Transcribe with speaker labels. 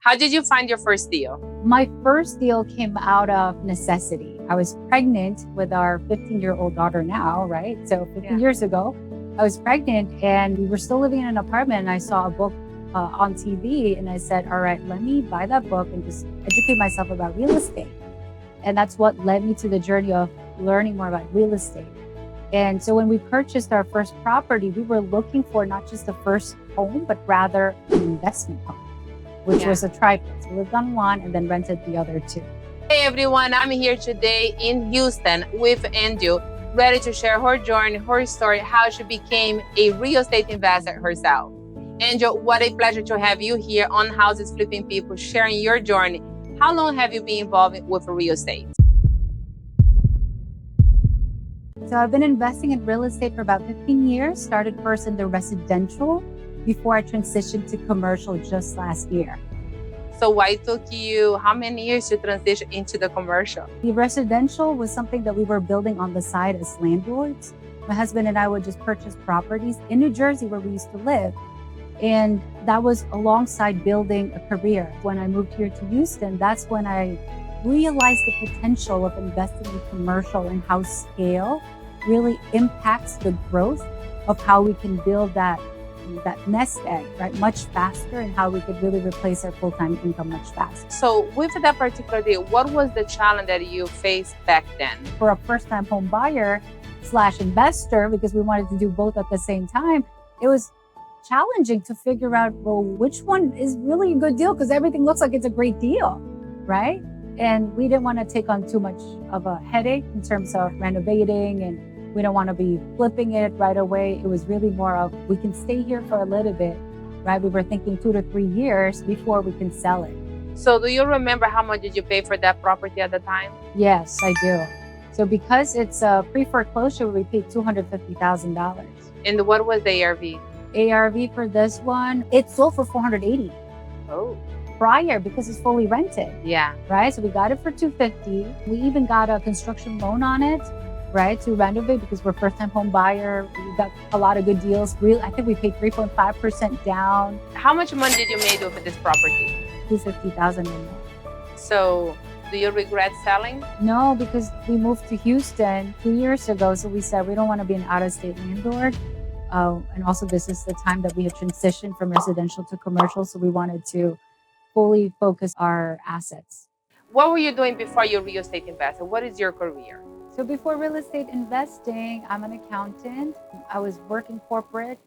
Speaker 1: How did you find your first deal?
Speaker 2: My first deal came out of necessity. I was pregnant with our 15-year-old daughter now, right? So 15 years ago, I was pregnant and we were still living in an apartment, and I saw a book on TV, and I said, all right, let me buy that book and just educate myself about real estate. And that's what led me to the journey of learning more about real estate. And so when we purchased our first property, we were looking for not just the first home, but rather an investment home, which was a triplex. We lived on one and then rented the other two.
Speaker 1: Hey everyone, I'm here today in Houston with Angel, ready to share her journey, her story, how she became a real estate investor herself. Angel, what a pleasure to have you here on Houses Flipping People, sharing your journey. How long have you been involved with real estate?
Speaker 2: So I've been investing in real estate for about 15 years, started first in the residential before I transitioned to commercial just last year.
Speaker 1: So why took you how many years to transition into the commercial?
Speaker 2: The residential was something that we were building on the side as landlords. My husband and I would just purchase properties in New Jersey where we used to live. And that was alongside building a career. When I moved here to Houston, that's when I realized the potential of investing in commercial and how scale really impacts the growth of how we can build that nest egg, right, much faster, and how we could really replace our full-time income much faster.
Speaker 1: So with that particular deal, what was the challenge that you faced back then?
Speaker 2: For a first-time home buyer / investor, because we wanted to do both at the same time, it was challenging to figure out, well, which one is really a good deal, because everything looks like it's a great deal, right? And we didn't want to take on too much of a headache in terms of renovating, and we don't want to be flipping it right away. It was really more of, we can stay here for a little bit, right? We were thinking 2 to 3 years before we can sell it.
Speaker 1: So do you remember how much did you pay for that property at the time?
Speaker 2: Yes, I do. So because it's a pre-foreclosure, we paid $250,000.
Speaker 1: And what was the ARV?
Speaker 2: ARV for this one, it sold for $480,000.
Speaker 1: Oh.
Speaker 2: Prior, because it's fully rented.
Speaker 1: Yeah.
Speaker 2: Right? So we got it for $250,000. We even got a construction loan on it, right, to renovate, because we're first-time home buyer. We got a lot of good deals. I think we paid 3.5% down.
Speaker 1: How much money did you make with this property?
Speaker 2: $250,000 more.
Speaker 1: So do you regret selling?
Speaker 2: No, because we moved to Houston 2 years ago. So we said we don't want to be an out-of-state landlord. And also this is the time that we have transitioned from residential to commercial. So we wanted to fully focus our assets.
Speaker 1: What were you doing before you real estate investor? What is your career?
Speaker 2: So before real estate investing, I'm an accountant. I was working corporate